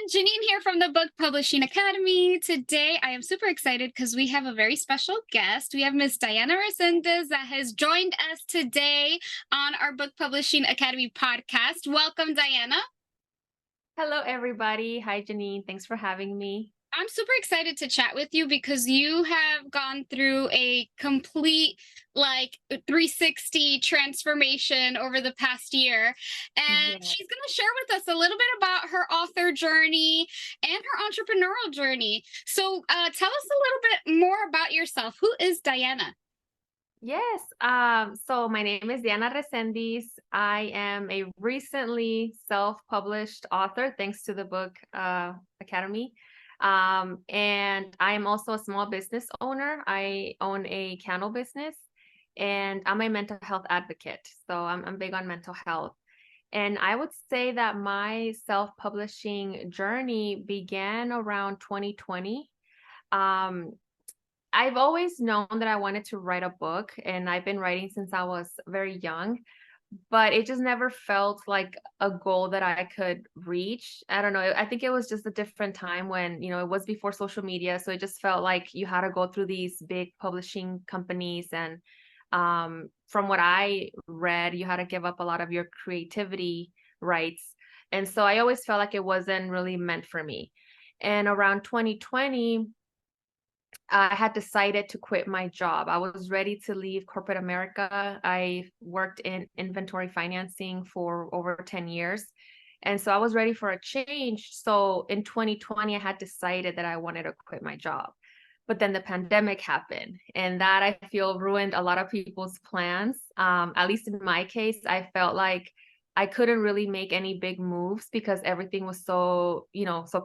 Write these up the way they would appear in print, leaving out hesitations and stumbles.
Janine here from the Book Publishing Academy. Today, I am super excited because we have a very special guest. We have Miss Diana Resendiz that has joined us today on our Book Publishing Academy podcast. Welcome, Diana. Hello, everybody. Hi, Janine. Thanks for having me. I'm super excited to chat with you because you have gone through a complete 360 transformation over the past year. And Yeah. she's going to share with us a little bit about her author journey and her entrepreneurial journey. So tell us a little bit more about yourself. Who is Diana? Yes. So my name is Diana Resendiz. I am a recently self-published author, thanks to the Book Academy. And I am also a small business owner. I own a candle business, and I'm a mental health advocate. So I'm big on mental health. And I would say that my self-publishing journey began around 2020. Um, I've always known that I wanted to write a book, and I've been writing since I was very young, but it just never felt like a goal that I could reach. I don't know. I think it was just a different time when, it was before social media. So it just felt like you had to go through these big publishing companies. And from what I read, you had to give up a lot of your creativity rights. And so I always felt like it wasn't really meant for me. And around 2020, I had decided to quit my job. I was ready to leave corporate America. I worked in inventory financing for over 10 years. And so I was ready for a change. So in 2020, I had decided that I wanted to quit my job. But then the pandemic happened, and that I feel ruined a lot of people's plans. At least in my case, I felt like I couldn't really make any big moves because everything was so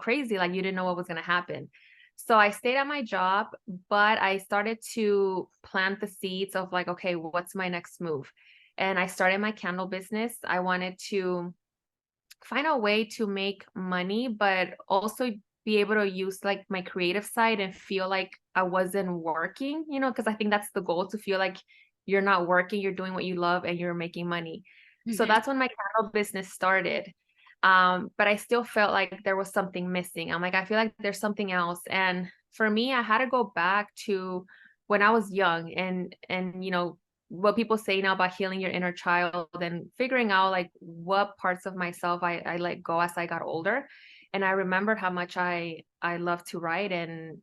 crazy. Like you didn't know what was going to happen. So I stayed at my job, but I started to plant the seeds of like, okay, what's my next move? And I started my candle business. I wanted to find a way to make money, but also be able to use like my creative side and feel like I wasn't working, because I think that's the goal, to feel like you're not working, you're doing what you love and you're making money. So Mhm. that's when my candle business started. But I still felt like there was something missing. I'm like, I feel like there's something else. And for me, I had to go back to when I was young, and what people say now about healing your inner child and figuring out like what parts of myself I let go as I got older. And I remembered how much I love to write, and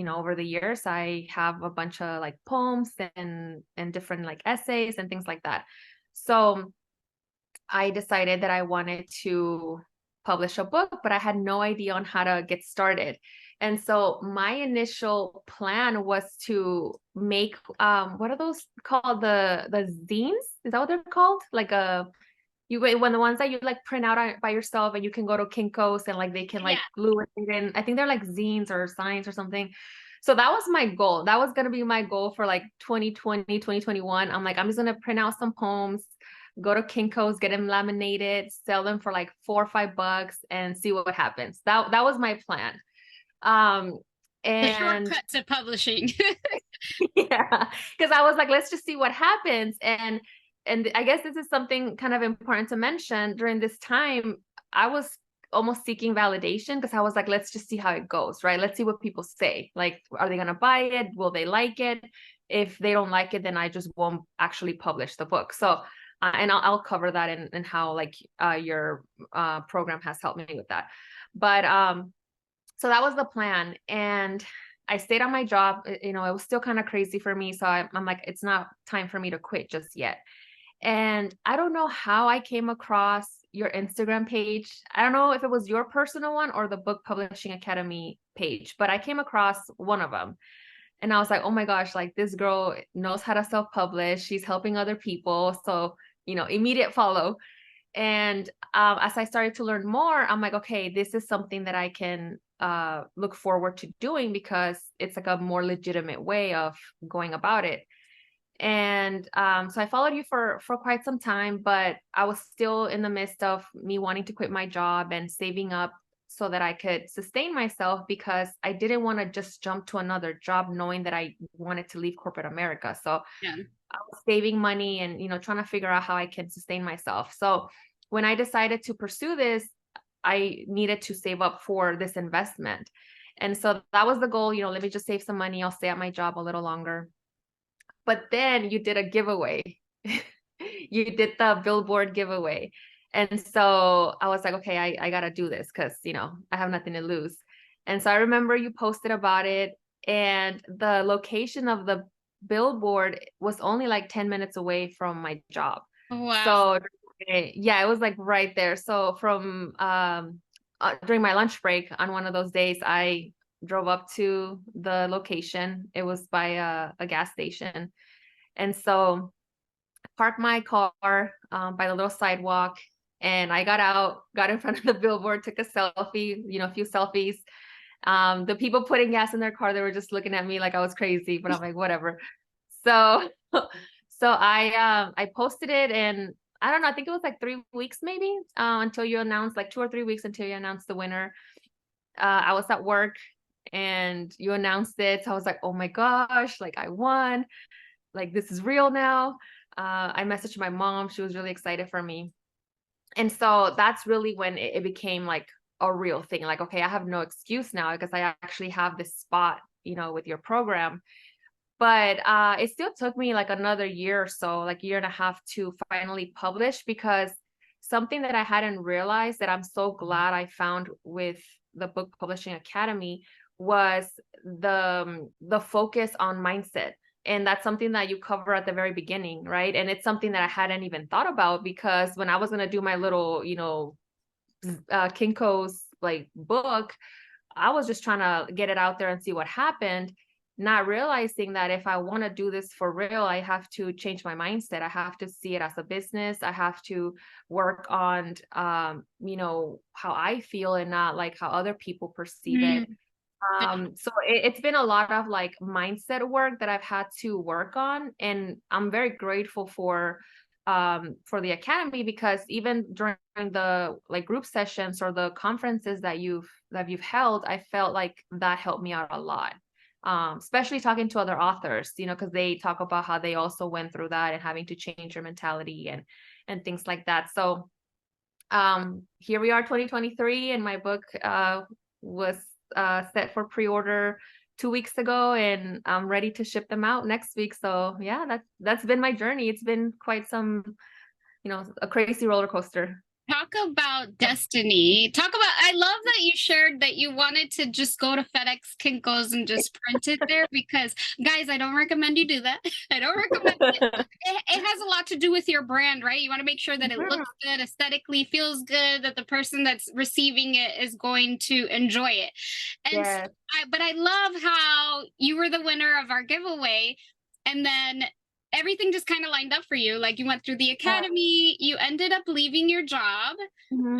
over the years I have a bunch of like poems and different like essays and things like that. So I decided that I wanted to publish a book, but I had no idea on how to get started. And so my initial plan was to make what are those called, the zines? Is that what they're called? Like when the ones that you like print out by yourself, and you can go to Kinko's and like they can Yeah. like glue it in. I think they're like zines or signs or something. So that was my goal. That was going to be my goal for like 2020, 2021. I'm like, I'm just going to print out some poems, go to Kinko's, get them laminated, sell them for like $4 or $5 and see what happens. That was my plan. Um, The and shortcut to publishing. yeah, because I was like, let's just see what happens. And I guess this is something kind of important to mention. During this time, I was almost seeking validation because I was like, let's just see how it goes, right? Let's see what people say. Like, are they gonna buy it? Will they like it? If they don't like it, then I just won't actually publish the book. So and I'll cover that in how like your program has helped me with that. But so that was the plan. And I stayed on my job. It was still kind of crazy for me. So I'm like, it's not time for me to quit just yet. And I don't know how I came across your Instagram page. I don't know if it was your personal one or the Book Publishing Academy page, but I came across one of them. And I was like, oh my gosh, like this girl knows how to self-publish. She's helping other people. So, immediate follow. And as I started to learn more, I'm like, okay, this is something that I can look forward to doing because it's like a more legitimate way of going about it. And so I followed you for quite some time, but I was still in the midst of me wanting to quit my job and saving up so that I could sustain myself, because I didn't want to just jump to another job knowing that I wanted to leave corporate America. So Yeah. I was saving money and trying to figure out how I can sustain myself. So when I decided to pursue this, I needed to save up for this investment. And so that was the goal, let me just save some money. I'll stay at my job a little longer. But then you did a giveaway. You did the billboard giveaway. And so I was like, okay, I got to do this because, I have nothing to lose. And so I remember you posted about it, and the location of the billboard was only like 10 minutes away from my job. Wow. So yeah, it was like right there. So from during my lunch break on one of those days, I drove up to the location. It was by a gas station. And so parked my car by the little sidewalk, and I got out, got in front of the billboard, took a selfie, a few selfies. The people putting gas in their car, they were just looking at me like I was crazy, but I'm like, whatever. So, so I posted it, and I don't know, I think it was like 3 weeks maybe until you announced, like 2 or 3 weeks until you announced the winner. I was at work and you announced it. So I was like, oh my gosh, like I won, like this is real now. I messaged my mom. She was really excited for me. And so that's really when it became like a real thing. Like, okay, I have no excuse now because I actually have this spot, with your program. But it still took me like another year or so, like 1.5 years to finally publish, because something that I hadn't realized that I'm so glad I found with the Book Publishing Academy was the focus on mindset. And that's something that you cover at the very beginning, right? And it's something that I hadn't even thought about, because when I was going to do my little, Kinko's like book, I was just trying to get it out there and see what happened, not realizing that if I want to do this for real, I have to change my mindset. I have to see it as a business. I have to work on, how I feel and not like how other people perceive it. So it's been a lot of like mindset work that I've had to work on, and I'm very grateful for the academy, because even during the like group sessions or the conferences that you've held, I felt like that helped me out a lot. Especially talking to other authors, because they talk about how they also went through that and having to change your mentality and things like that. So here we are, 2023, and my book was set for pre-order 2 weeks ago, and I'm ready to ship them out next week. So yeah, that's been my journey. It's been quite some, a crazy roller coaster. Talk about destiny. I love that you shared that you wanted to just go to FedEx Kinko's and just print it there, because guys, I don't recommend you do that. I don't recommend it. It has a lot to do with your brand, right? You want to make sure that it looks good, aesthetically feels good, that the person that's receiving it is going to enjoy it. And Yes. but I love how you were the winner of our giveaway, and then everything just kind of lined up for you. Like you went through the academy, you ended up leaving your job.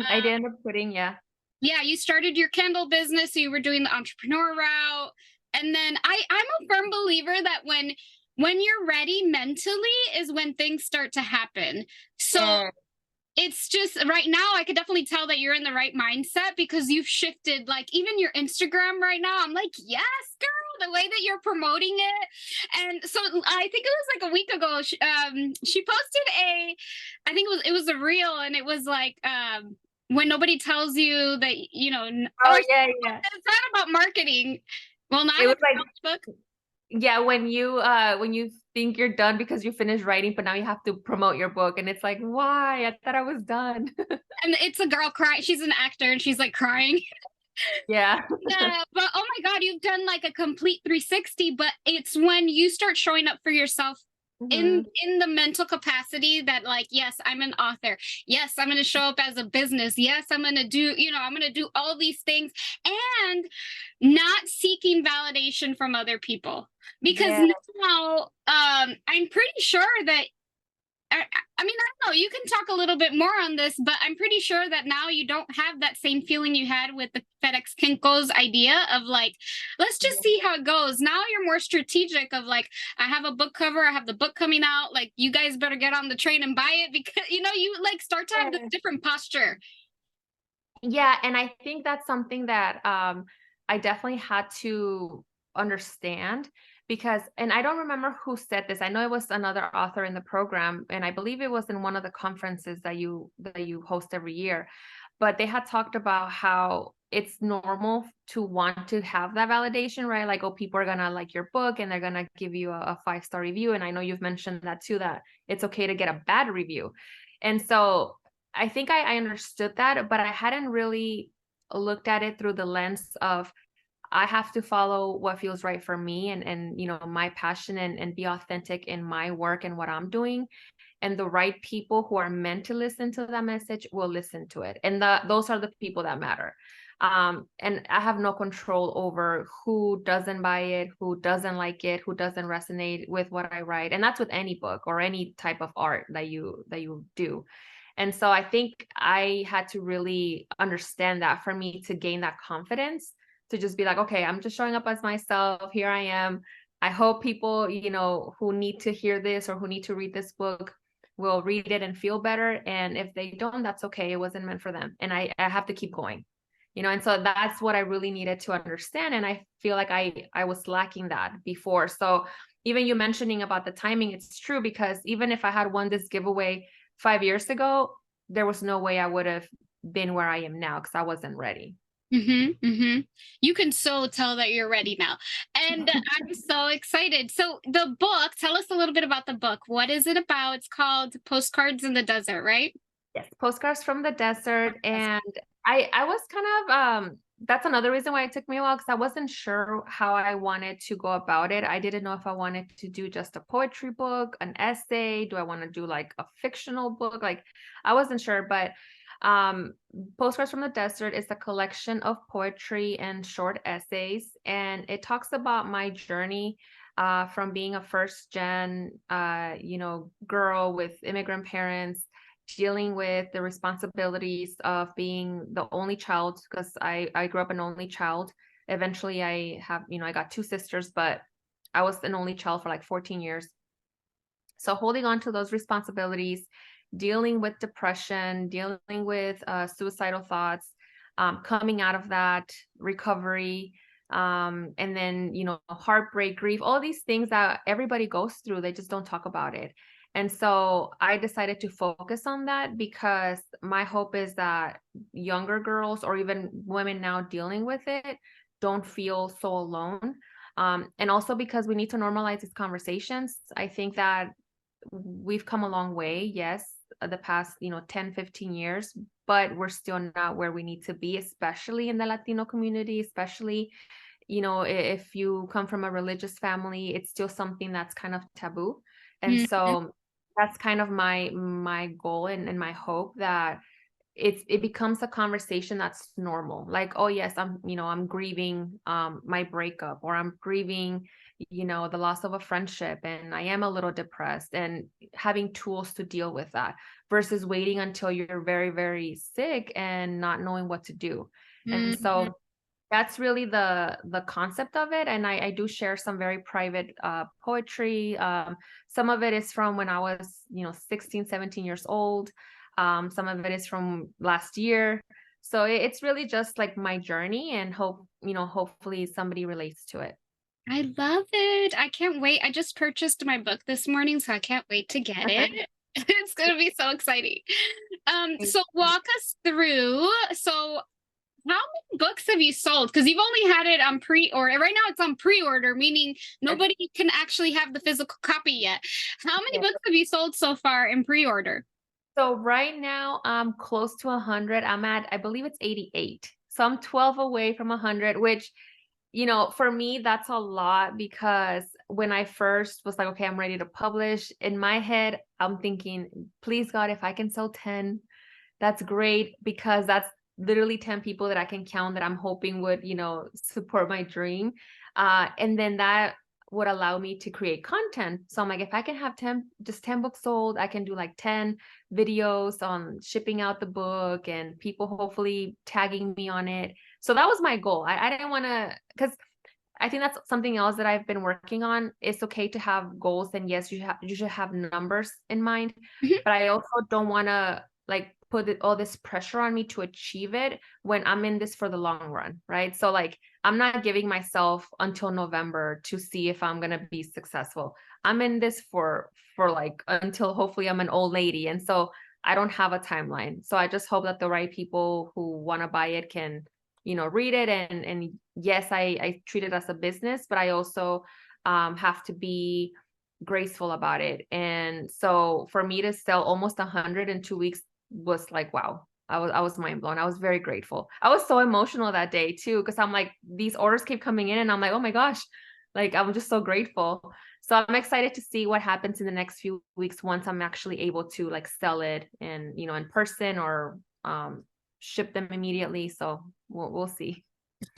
I did end up quitting, yeah. Yeah, you started your Kindle business, so you were doing the entrepreneur route. And then I'm a firm believer that when you're ready mentally is when things start to happen. So it's just right now, I could definitely tell that you're in the right mindset, because you've shifted, like even your Instagram right now. I'm like, yes, girl, the way that you're promoting it. And so I think it was like a week ago, she posted I think it was a reel, and it was like, when nobody tells you that, Yeah. It's not about marketing. Well, not it was like book. Yeah, when you think you're done because you finished writing, but now you have to promote your book, and it's like, why? I thought I was done. And it's a girl crying. She's an actor, and she's like crying. Yeah. Yeah, but oh my God, you've done like a complete 360. But it's when you start showing up for yourself in the mental capacity that, like, yes, I'm an author. Yes, I'm going to show up as a business. Yes, I'm going to do, I'm going to do all these things, and not seeking validation from other people. Because now, I'm pretty sure that, I mean, I don't know, you can talk a little bit more on this, but I'm pretty sure that now you don't have that same feeling you had with the FedEx Kinko's idea of like, let's just see how it goes. Now you're more strategic of like, I have a book cover, I have the book coming out, like you guys better get on the train and buy it, because, you like start to have this different posture. Yeah, and I think that's something that I definitely had to understand, because, and I don't remember who said this. I know it was another author in the program, and I believe it was in one of the conferences that you host every year. but they had talked about how it's normal to want to have that validation, right? Like, oh, people are gonna like your book and they're gonna give you a 5-star review. And I know you've mentioned that too, that it's okay to get a bad review. And so I think I understood that, but I hadn't really looked at it through the lens of I have to follow what feels right for me and my passion and be authentic in my work and what I'm doing. And the right people who are meant to listen to that message will listen to it. And those are the people that matter. And I have no control over who doesn't buy it, who doesn't like it, who doesn't resonate with what I write. And that's with any book or any type of art that you do. And so I think I had to really understand that for me to gain that confidence to just be like, okay, I'm just showing up as myself. Here I am. I hope people, who need to hear this or who need to read this book will read it and feel better. And if they don't, that's okay. It wasn't meant for them. And I have to keep going, and so that's what I really needed to understand. And I feel like I was lacking that before. So even you mentioning about the timing, it's true, because even if I had won this giveaway 5 years ago, there was no way I would have been where I am now because I wasn't ready. You can so tell that you're ready now. And I'm so excited. So the book, tell us a little bit about the book. What is it about? It's called Postcards in the Desert, right? Yes, Postcards from the Desert. And I was kind of that's another reason why it took me a while, because I wasn't sure how I wanted to go about it. I didn't know if I wanted to do just a poetry book, an essay. Do I want to do like a fictional book? Like, I wasn't sure, but Postcards from the Desert is a collection of poetry and short essays, and it talks about my journey from being a first gen girl with immigrant parents, dealing with the responsibilities of being the only child, because I grew up an only child. Eventually I got two sisters, but I was an only child for like 14 years. So holding on to those responsibilities, dealing with depression, dealing with suicidal thoughts, coming out of that, recovery, and then, heartbreak, grief, all these things that everybody goes through, they just don't talk about it. And so I decided to focus on that, because my hope is that younger girls or even women now dealing with it don't feel so alone. And also because we need to normalize these conversations. I think that we've come a long way, yes, the past 10, 15 years, but we're still not where we need to be, especially in the Latino community, especially if you come from a religious family, it's still something that's kind of taboo. And so that's kind of my goal and my hope, that it becomes a conversation that's normal. Like, oh yes, I'm grieving my breakup, or I'm grieving the loss of a friendship, and I am a little depressed, and having tools to deal with that, versus waiting until you're very, very sick and not knowing what to do. And so that's really the concept of it. And I do share some very private poetry. Some of it is from when I was 16, 17 years old. Some of it is from last year. So it's really just like my journey, and hopefully somebody relates to it. I love it. I can't wait. I just purchased my book this morning, so I can't wait to get it. It's going to be so exciting. So walk us through. So how many books have you sold? Because you've only had it on pre-order. Right now it's on pre-order, meaning nobody can actually have the physical copy yet. How many books have you sold so far in pre-order? So right now I'm close to 100. I believe it's 88. So I'm 12 away from 100, which, for me, that's a lot, because when I first was like, okay, I'm ready to publish, in my head, I'm thinking, please God, if I can sell 10, that's great, because that's literally 10 people that I can count that I'm hoping would, support my dream. And then that would allow me to create content. So I'm like, if I can have 10 books sold, I can do like 10 videos on shipping out the book and people hopefully tagging me on it. So that was my goal. I didn't want to, because I think that's something else that I've been working on. It's okay to have goals, and yes, you should have numbers in mind, but I also don't want to like put all this pressure on me to achieve it when I'm in this for the long run, right? So like, I'm not giving myself until November to see if I'm gonna be successful. I'm in this for like until hopefully I'm an old lady, and so I don't have a timeline. So I just hope that the right people who want to buy it can, read it. And yes, I treat it as a business, but I also have to be graceful about it. And so for me to sell almost 100 in 2 weeks was like, wow. I was mind blown. I was very grateful. I was so emotional that day too, because I'm like, these orders keep coming in and I'm like, oh my gosh, like I'm just so grateful. So I'm excited to see what happens in the next few weeks once I'm actually able to like sell it and, in person or ship them immediately. So we'll see.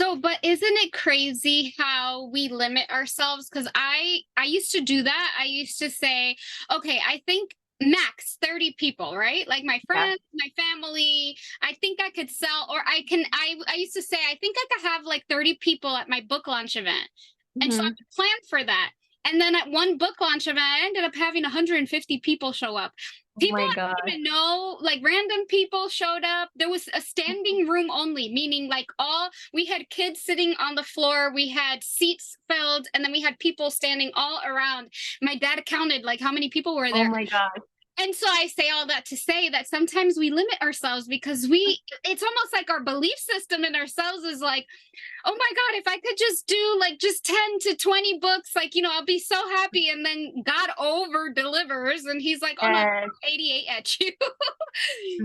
So, but isn't it crazy how we limit ourselves? Because I used to do that. I used to say, okay, I think max 30 people, right? Like my Yeah. friends, my family. I think I could sell, or I used to say, I think I could have like 30 people at my book launch event. And so I Hmm. would plan for that. And then at one book launch event, I ended up having 150 people show up. Oh People my I God. didn't even know, like random people showed up. There was a standing room only, meaning like we had kids sitting on the floor, we had seats filled, and then we had people standing all around. My dad counted like how many people were Oh there. my God. And so I say all that to say that sometimes we limit ourselves because it's almost like our belief system in ourselves is like, oh my God, if I could just do like just 10 to 20 books, like, I'll be so happy. And then God over delivers and he's like, oh no, Yes. 88 at you.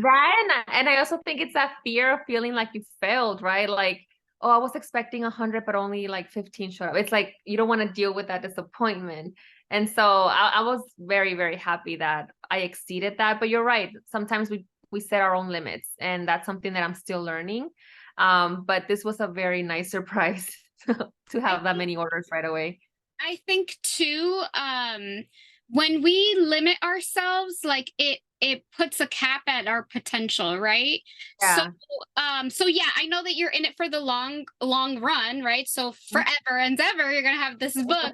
That and I also think it's that fear of feeling like you failed, right? Like, oh, I was expecting 100, but only like 15 showed up. It's like you don't want to deal with that disappointment. And so I was very, very happy that I exceeded that. But you're right. Sometimes we set our own limits, and that's something that I'm still learning. But this was a very nice surprise to I have that think many orders right away. I think too, when we limit ourselves, like it puts a cap at our potential, right? So Yeah. so yeah, I know that you're in it for the long run, right? So forever and ever you're gonna have this book.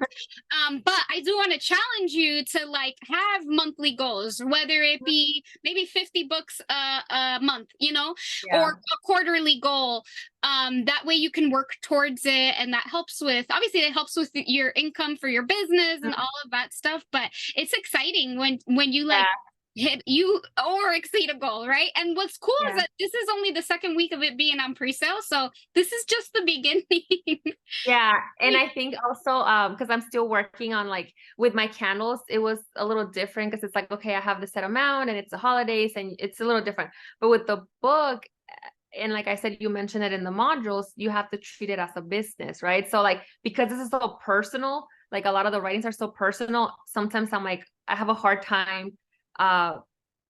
But I do want to challenge you to like have monthly goals, whether it be maybe 50 books a month, or Yeah. a quarterly goal. That way you can work towards it, and that helps with, obviously it helps with your income for your business and all of that stuff. But it's exciting when you Yeah. like hit you or exceed a goal, right? And what's cool is Yeah. that this is only the second week of it being on pre-sale, so this is just the beginning. Yeah, and I think also because I'm still working on like with my candles, it was a little different because it's like, okay, I have the set amount and it's the holidays and it's a little different. But with the book, and like I said, you mentioned it in the modules, you have to treat it as a business, right? So like because this is so personal, like a lot of the writings are so personal, sometimes I'm like, I have a hard time uh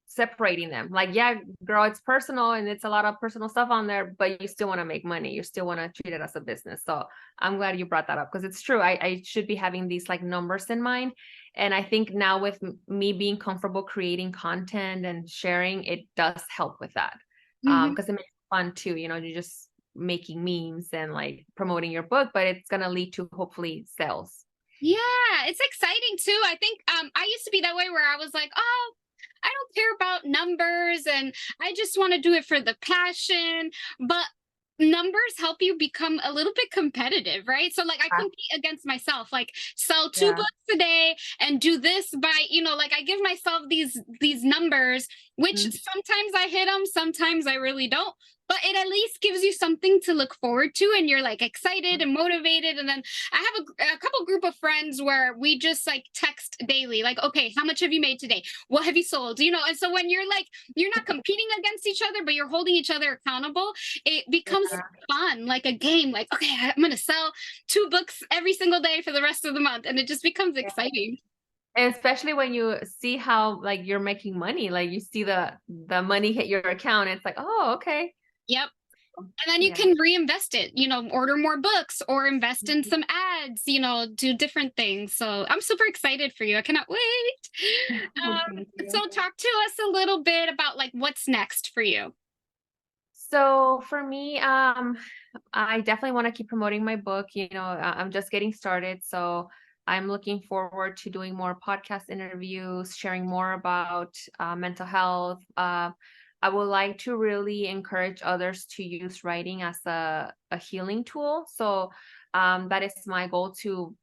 separating them. Like, yeah, girl, it's personal and it's a lot of personal stuff on there, but you still want to make money. You still want to treat it as a business. So I'm glad you brought that up because it's true. I should be having these like numbers in mind. And I think now with me being comfortable creating content and sharing, it does help with that. Mhm. Because it makes it fun too. You're just making memes and like promoting your book, but it's gonna lead to hopefully sales. Yeah, it's exciting too. I think I used to be that way where I was like, oh, I don't care about numbers and I just want to do it for the passion. But numbers help you become a little bit competitive, right? So like I Yeah. compete against myself, like sell two Yeah. books a day and do this by, like I give myself these numbers, which Mhm. sometimes I hit them, sometimes I really don't. But it at least gives you something to look forward to, and you're like excited and motivated. And then I have a couple group of friends where we just like text daily, like, okay, how much have you made today? What have you sold? And so when you're like, you're not competing against each other, but you're holding each other accountable, it becomes Yeah. fun, like a game. Like, okay, I'm going to sell two books every single day for the rest of the month. And it just becomes exciting. And especially when you see how like you're making money, like you see the money hit your account, it's like, oh, okay. Yep. And then you Yeah. can reinvest it, order more books or invest in some ads, do different things. So I'm super excited for you. I cannot wait. Thank So you. talk to us a little bit about like what's next for you. So for me, I definitely want to keep promoting my book. I'm just getting started, so I'm looking forward to doing more podcast interviews, sharing more about mental health. I would like to really encourage others to use writing as a healing tool. So that is my goal to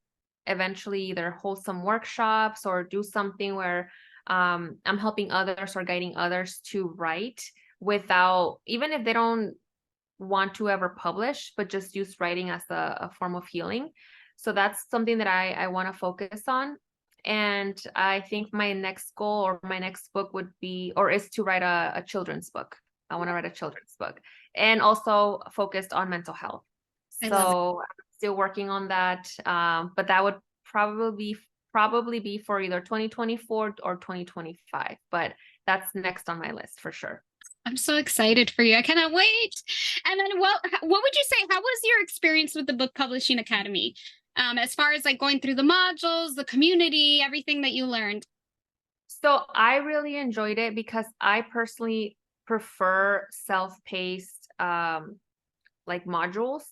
eventually either hold some workshops or do something where I'm helping others or guiding others to write without, even if they don't want to ever publish, but just use writing as a form of healing. So that's something that I want to focus on. And I think my next goal or my next book would be, or is to write a children's book. I want to write a children's book and also focused on mental health. I love it. So I'm still working on that. But that would probably be for either 2024 or 2025. But that's next on my list for sure. I'm so excited for you. I cannot wait. And then what would you say? How was your experience with the Book Publishing Academy? As far as like going through the modules, the community, everything that you learned. So I really enjoyed it because I personally prefer self-paced like modules.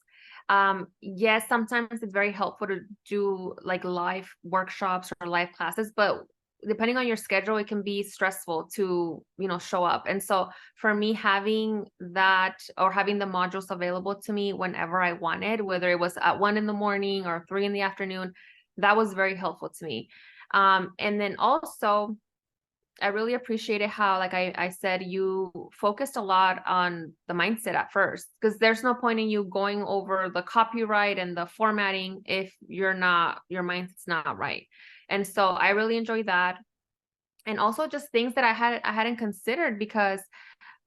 Yes, sometimes it's very helpful to do like live workshops or live classes, but depending on your schedule, it can be stressful to, show up. And so for me, having that or having the modules available to me whenever I wanted, whether it was at 1 in the morning or 3 in the afternoon, that was very helpful to me. And then also, I really appreciated how, like I said, you focused a lot on the mindset at first, because there's no point in you going over the copyright and the formatting if your mindset's not right. And so I really enjoyed that. And also just things that I hadn't considered, because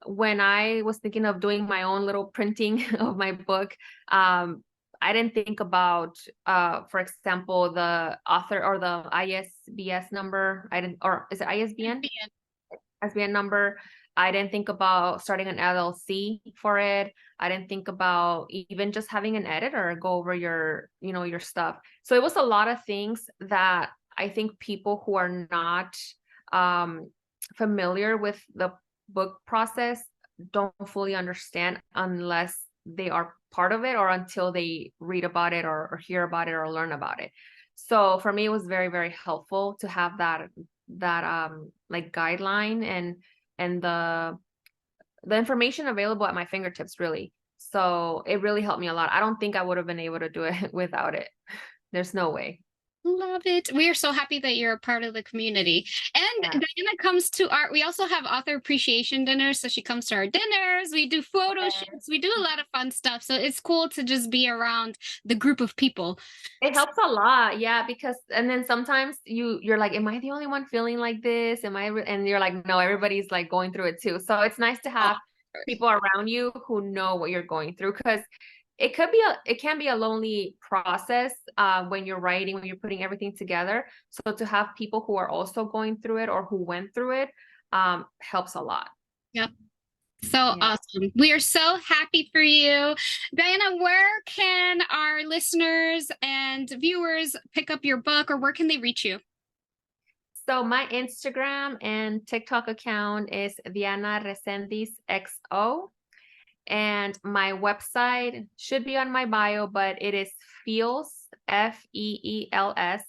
when I was thinking of doing my own little printing of my book, I didn't think about, for example, the author or the ISBS number. I didn't, or is it ISBN? SBN number. I didn't think about starting an LLC for it. I didn't think about even just having an editor go over your stuff. So it was a lot of things that I think people who are not familiar with the book process don't fully understand unless they are part of it or until they read about it or hear about it or learn about it. So for me, it was very, very helpful to have that like guideline and the information available at my fingertips, really. So it really helped me a lot. I don't think I would have been able to do it without it. There's no way. Love it. We are so happy that you're a part of the community. And Yeah. Diana comes to we also have author appreciation dinners. So she comes to our dinners. We do photo shoots. We do a lot of fun stuff. So it's cool to just be around the group of people. It helps a lot, yeah, because and then sometimes you're like, am I the only one feeling like this? And you're like, no, everybody's like going through it too. So it's nice to have people around you who know what you're going through, because it can be a lonely process when you're writing, when you're putting everything together. So to have people who are also going through it or who went through it helps a lot. Yep. So Yeah. awesome. We are so happy for you. Diana, where can our listeners and viewers pick up your book, or where can they reach you? So my Instagram and TikTok account is Diana Resendiz XO. And my website should be on my bio, but it is Feels, FEELS,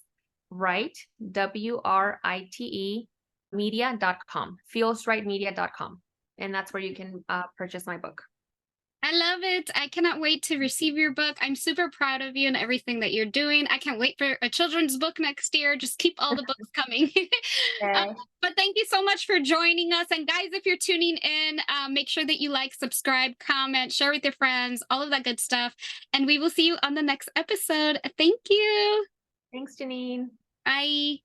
Write, WRITE, media.com, feelswritemedia.com. And that's where you can purchase my book. I love it. I cannot wait to receive your book. I'm super proud of you and everything that you're doing. I can't wait for a children's book next year. Just keep all the books coming. Okay. But thank you so much for joining us. And guys, if you're tuning in, make sure that you like, subscribe, comment, share with your friends, all of that good stuff. And we will see you on the next episode. Thank you. Thanks, Janine. Bye.